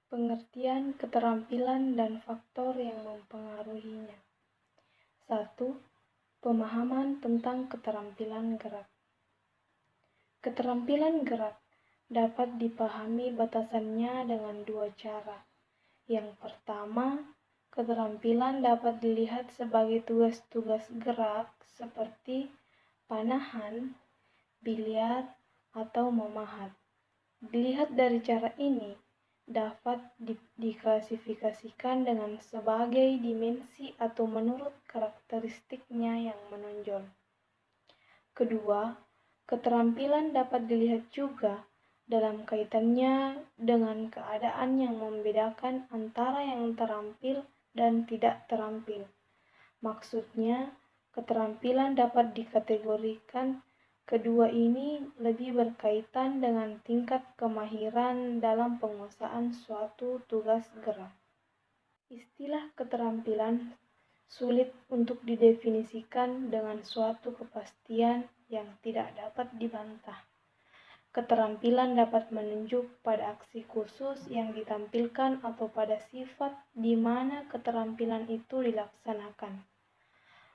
Pengertian keterampilan dan faktor yang mempengaruhinya. 1. Pemahaman tentang keterampilan gerak. Keterampilan gerak dapat dipahami batasannya dengan dua cara. Yang pertama, keterampilan dapat dilihat sebagai tugas-tugas gerak seperti panahan, biliar, atau memahat. Dilihat dari cara ini, dapat diklasifikasikan dengan sebagai dimensi atau menurut karakteristiknya yang menonjol. Kedua, keterampilan dapat dilihat juga dalam kaitannya dengan keadaan yang membedakan antara yang terampil dan tidak terampil. Maksudnya, keterampilan dapat dikategorikan kedua ini lebih berkaitan dengan tingkat kemahiran dalam penguasaan suatu tugas gerak. Istilah keterampilan sulit untuk didefinisikan dengan suatu kepastian yang tidak dapat dibantah. Keterampilan dapat menunjuk pada aksi khusus yang ditampilkan atau pada sifat di mana keterampilan itu dilaksanakan.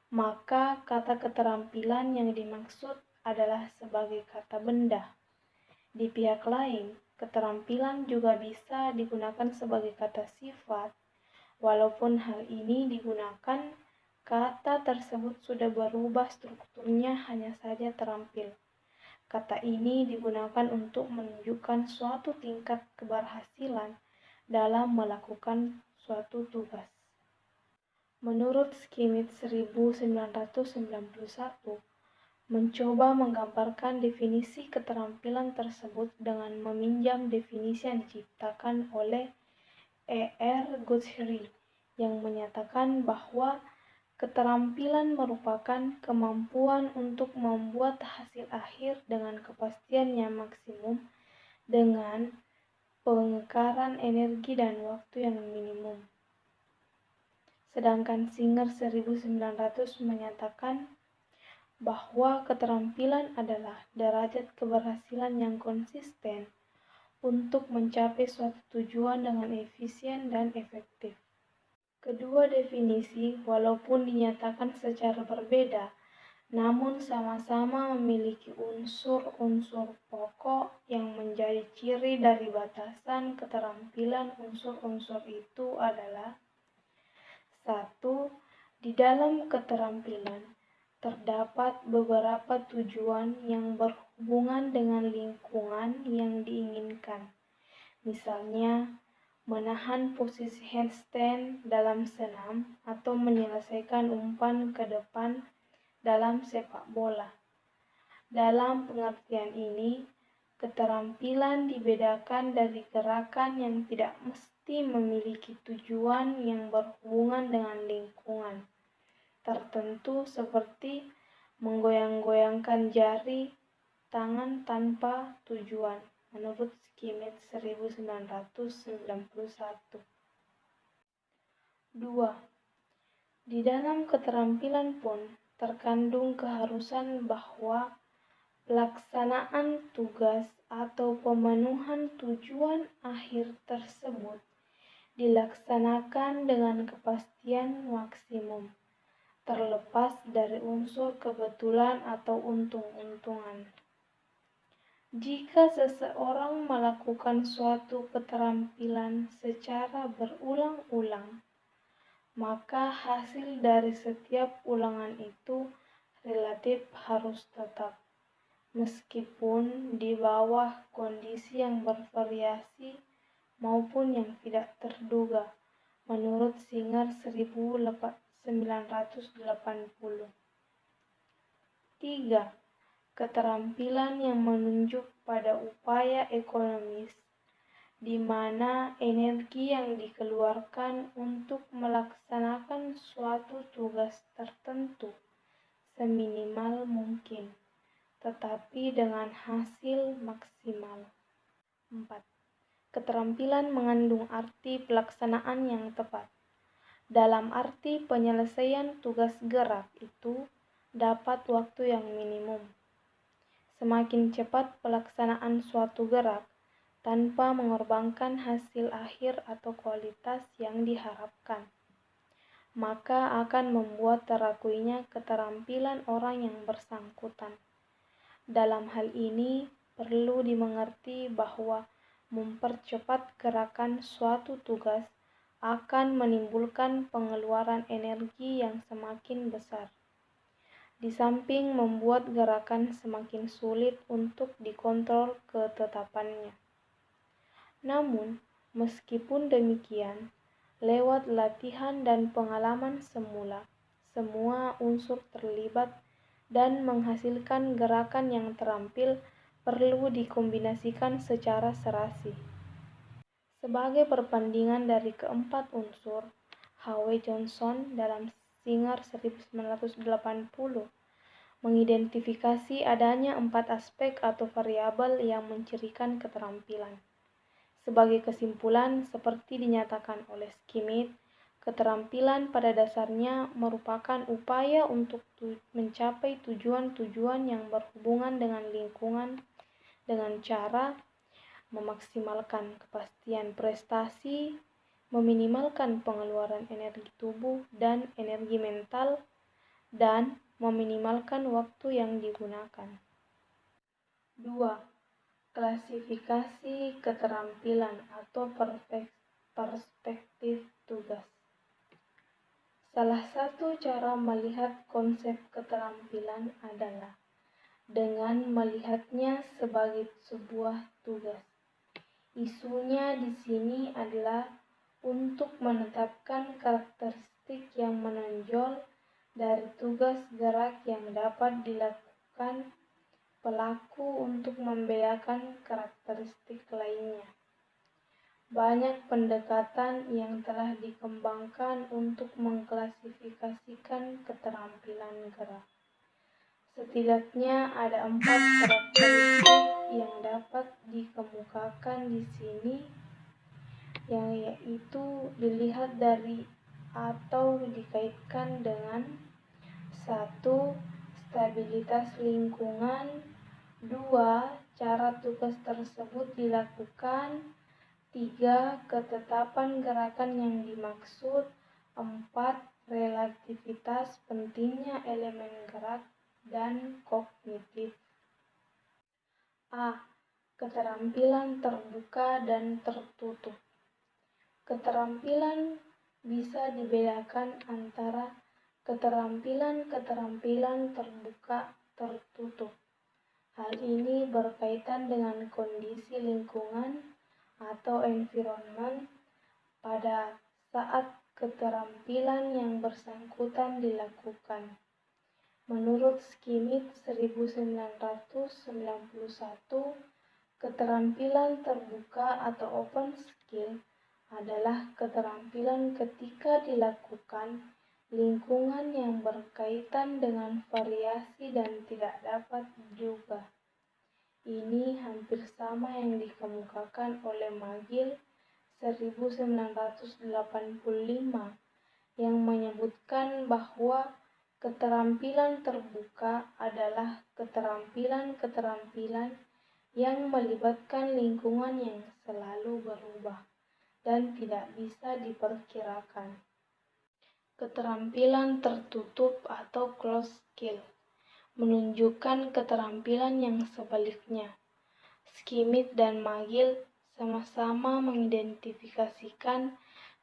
Maka kata keterampilan yang dimaksud adalah sebagai kata benda. Di pihak lain, keterampilan juga bisa digunakan sebagai kata sifat. Walaupun hal ini digunakan, kata tersebut sudah berubah strukturnya hanya saja terampil. Kata ini digunakan untuk menunjukkan suatu tingkat keberhasilan dalam melakukan suatu tugas. Menurut Schmidt 1991, mencoba menggambarkan definisi keterampilan tersebut dengan meminjam definisi yang diciptakan oleh E.R. Guthrie yang menyatakan bahwa keterampilan merupakan kemampuan untuk membuat hasil akhir dengan kepastian yang maksimum dengan pengekaran energi dan waktu yang minimum. Sedangkan Singer 1900 menyatakan bahwa keterampilan adalah derajat keberhasilan yang konsisten untuk mencapai suatu tujuan dengan efisien dan efektif. Kedua definisi, walaupun dinyatakan secara berbeda, namun sama-sama memiliki unsur-unsur pokok yang menjadi ciri dari batasan keterampilan. Unsur-unsur itu adalah: 1. Di dalam keterampilan terdapat beberapa tujuan yang berhubungan dengan lingkungan yang diinginkan. Misalnya, menahan posisi handstand dalam senam atau menyelesaikan umpan ke depan dalam sepak bola. Dalam pengertian ini, keterampilan dibedakan dari gerakan yang tidak mesti memiliki tujuan yang berhubungan dengan lingkungan tertentu seperti menggoyang-goyangkan jari tangan tanpa tujuan, menurut Schmidt 1991. 2. Di dalam keterampilan pun terkandung keharusan bahwa pelaksanaan tugas atau pemenuhan tujuan akhir tersebut dilaksanakan dengan kepastian maksimum, terlepas dari unsur kebetulan atau untung-untungan. Jika seseorang melakukan suatu keterampilan secara berulang-ulang, maka hasil dari setiap ulangan itu relatif harus tetap, meskipun di bawah kondisi yang bervariasi maupun yang tidak terduga, menurut Singer 1980. 3. Keterampilan yang menunjuk pada upaya ekonomis, di mana energi yang dikeluarkan untuk melaksanakan suatu tugas tertentu seminimal mungkin, tetapi dengan hasil maksimal. 4. Keterampilan mengandung arti pelaksanaan yang tepat. Dalam arti penyelesaian tugas gerak itu dapat waktu yang minimum. Semakin cepat pelaksanaan suatu gerak, tanpa mengorbankan hasil akhir atau kualitas yang diharapkan, maka akan membuat terakuinya keterampilan orang yang bersangkutan. Dalam hal ini, perlu dimengerti bahwa mempercepat gerakan suatu tugas akan menimbulkan pengeluaran energi yang semakin besar, di samping membuat gerakan semakin sulit untuk dikontrol ketetapannya. Namun, meskipun demikian, lewat latihan dan pengalaman semula, semua unsur terlibat dan menghasilkan gerakan yang terampil perlu dikombinasikan secara serasi. Sebagai perbandingan dari keempat unsur, H.W. Johnson dalam Singer 1980 mengidentifikasi adanya 4 aspek atau variabel yang mencirikan keterampilan. Sebagai kesimpulan, seperti dinyatakan oleh Schmidt, keterampilan pada dasarnya merupakan upaya untuk mencapai tujuan-tujuan yang berhubungan dengan lingkungan dengan cara memaksimalkan kepastian prestasi, meminimalkan pengeluaran energi tubuh dan energi mental, dan meminimalkan waktu yang digunakan. 2. Klasifikasi keterampilan atau perspektif tugas. Salah satu cara melihat konsep keterampilan adalah dengan melihatnya sebagai sebuah tugas. Isunya di sini adalah untuk menetapkan karakteristik yang menonjol dari tugas gerak yang dapat dilakukan pelaku untuk membedakan karakteristik lainnya. Banyak pendekatan yang telah dikembangkan untuk mengklasifikasikan keterampilan gerak. Setidaknya ada 4 karakteristik yang dapat dikemukakan di sini, yang yaitu dilihat dari atau dikaitkan dengan 1. Stabilitas lingkungan, 2. Cara tugas tersebut dilakukan, 3. Ketetapan gerakan yang dimaksud, 4. Relativitas pentingnya elemen gerak, dan kognitif. A. Keterampilan terbuka dan tertutup. Keterampilan bisa dibedakan antara keterampilan terbuka tertutup. Hal ini berkaitan dengan kondisi lingkungan atau environment pada saat keterampilan yang bersangkutan dilakukan. Menurut Schmidt 1991, keterampilan terbuka atau open skill adalah keterampilan ketika dilakukan lingkungan yang berkaitan dengan variasi dan tidak dapat diduga. Ini hampir sama yang dikemukakan oleh McGill 1985 yang menyebutkan bahwa keterampilan terbuka adalah keterampilan yang melibatkan lingkungan yang selalu berubah dan tidak bisa diperkirakan. Keterampilan tertutup atau closed skill menunjukkan keterampilan yang sebaliknya. Schmidt dan McGill sama-sama mengidentifikasikan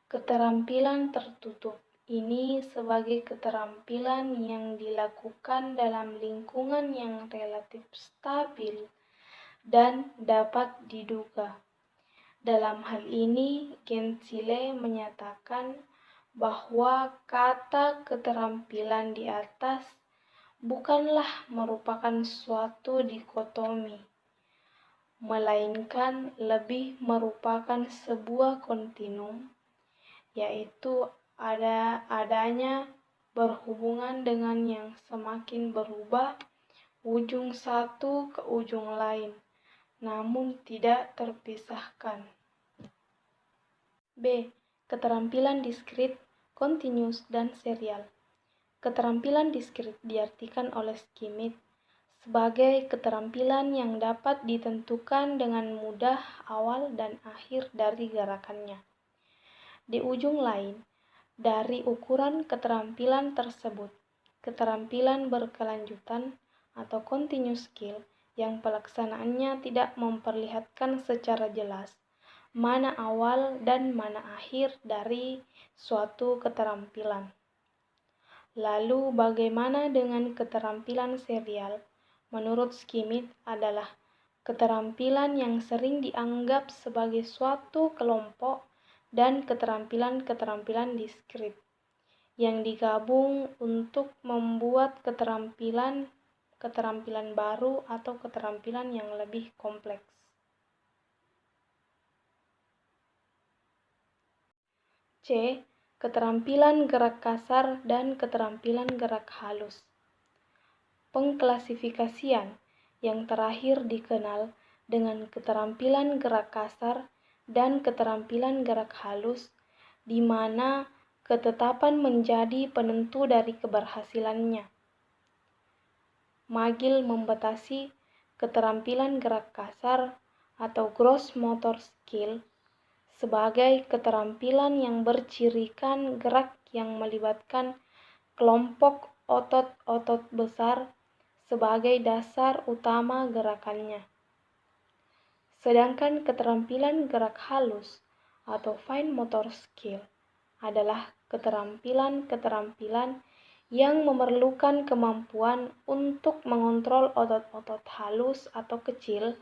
keterampilan tertutup ini sebagai keterampilan yang dilakukan dalam lingkungan yang relatif stabil dan dapat diduga. Dalam hal ini, Gentile menyatakan bahwa kata keterampilan di atas bukanlah merupakan suatu dikotomi, melainkan lebih merupakan sebuah kontinum, yaitu adanya berhubungan dengan yang semakin berubah ujung satu ke ujung lain, namun tidak terpisahkan. B. Keterampilan diskrit, kontinus, dan serial. Keterampilan diskrit diartikan oleh Schmidt sebagai keterampilan yang dapat ditentukan dengan mudah awal dan akhir dari gerakannya. Di ujung lain, dari ukuran keterampilan tersebut, keterampilan berkelanjutan atau continuous skill yang pelaksanaannya tidak memperlihatkan secara jelas mana awal dan mana akhir dari suatu keterampilan. Lalu bagaimana dengan keterampilan serial? Menurut Schmidt adalah keterampilan yang sering dianggap sebagai suatu kelompok dan keterampilan-keterampilan diskrit yang digabung untuk membuat keterampilan baru atau keterampilan yang lebih kompleks. C. Keterampilan gerak kasar dan keterampilan gerak halus. Pengklasifikasian yang terakhir dikenal dengan keterampilan gerak kasar dan keterampilan gerak halus, di mana ketetapan menjadi penentu dari keberhasilannya. Magill membatasi keterampilan gerak kasar atau gross motor skill sebagai keterampilan yang bercirikan gerak yang melibatkan kelompok otot-otot besar sebagai dasar utama gerakannya. Sedangkan keterampilan gerak halus atau fine motor skill adalah keterampilan-keterampilan yang memerlukan kemampuan untuk mengontrol otot-otot halus atau kecil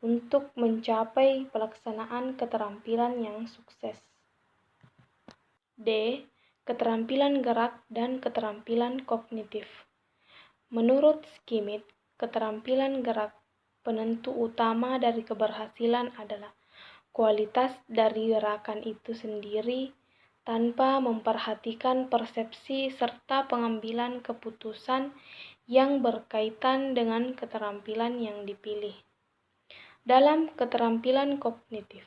untuk mencapai pelaksanaan keterampilan yang sukses. D. Keterampilan gerak dan keterampilan kognitif. Menurut Schmidt, keterampilan gerak penentu utama dari keberhasilan adalah kualitas dari gerakan itu sendiri tanpa memperhatikan persepsi serta pengambilan keputusan yang berkaitan dengan keterampilan yang dipilih. Dalam keterampilan kognitif,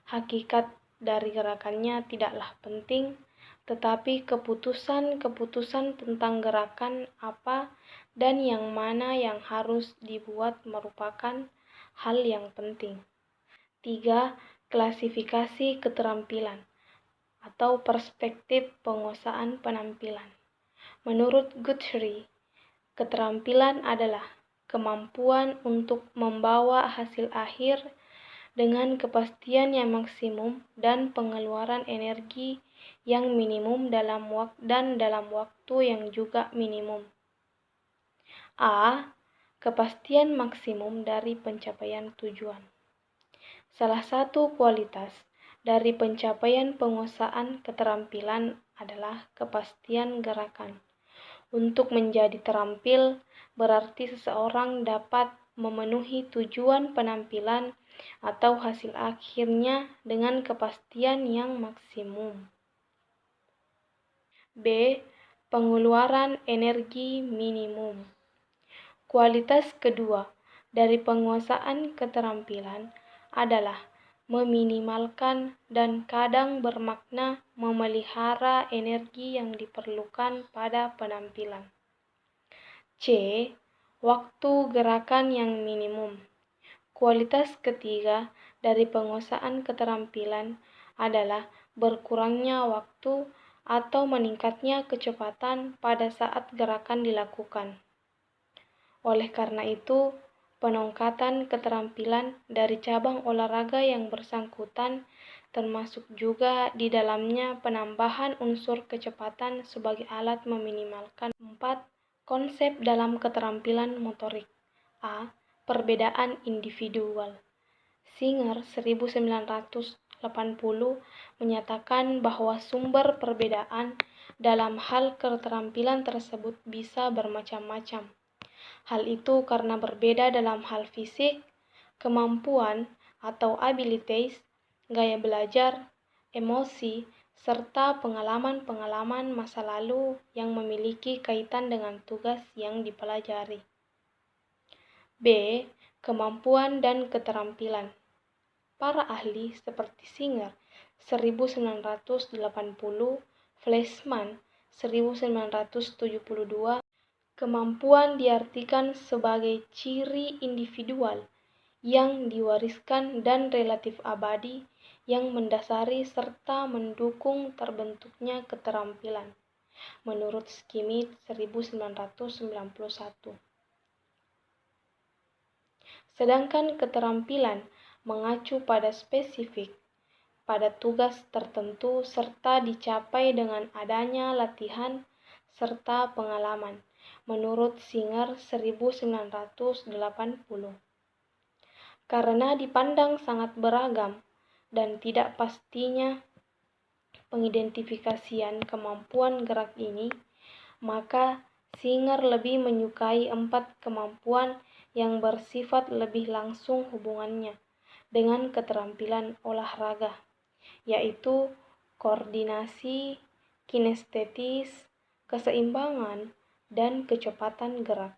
hakikat dari gerakannya tidaklah penting, tetapi keputusan-keputusan tentang gerakan apa dan yang mana yang harus dibuat merupakan hal yang penting. 3. Klasifikasi keterampilan atau perspektif penguasaan penampilan. Menurut Guthrie, keterampilan adalah kemampuan untuk membawa hasil akhir dengan kepastian yang maksimum dan pengeluaran energi yang minimum dalam waktu yang juga minimum. A. Kepastian maksimum dari pencapaian tujuan. Salah satu kualitas dari pencapaian penguasaan keterampilan adalah kepastian gerakan. Untuk menjadi terampil, berarti seseorang dapat memenuhi tujuan penampilan atau hasil akhirnya dengan kepastian yang maksimum. B. Pengeluaran energi minimum. Kualitas kedua dari penguasaan keterampilan adalah meminimalkan dan kadang bermakna memelihara energi yang diperlukan pada penampilan. C. Waktu gerakan yang minimum. Kualitas ketiga dari penguasaan keterampilan adalah berkurangnya waktu atau meningkatnya kecepatan pada saat gerakan dilakukan. Oleh karena itu, peningkatan keterampilan dari cabang olahraga yang bersangkutan termasuk juga di dalamnya penambahan unsur kecepatan sebagai alat meminimalkan. 4. Konsep dalam keterampilan motorik. A. Perbedaan individual. Singer 1980 menyatakan bahwa sumber perbedaan dalam hal keterampilan tersebut bisa bermacam-macam. Hal itu karena berbeda dalam hal fisik, kemampuan atau abilities, gaya belajar, emosi, serta pengalaman-pengalaman masa lalu yang memiliki kaitan dengan tugas yang dipelajari. B. Kemampuan dan keterampilan. Para ahli seperti Singer 1980, Fleischmann 1972, Kemampuan diartikan sebagai ciri individual yang diwariskan dan relatif abadi yang mendasari serta mendukung terbentuknya keterampilan, menurut Schmidt 1991. Sedangkan keterampilan mengacu pada spesifik, pada tugas tertentu serta dicapai dengan adanya latihan serta pengalaman, menurut Singer 1980. Karena dipandang sangat beragam dan tidak pastinya pengidentifikasian kemampuan gerak ini, maka Singer lebih menyukai 4 kemampuan yang bersifat lebih langsung hubungannya dengan keterampilan olahraga, yaitu koordinasi, kinestetis, keseimbangan, dan kecepatan gerak.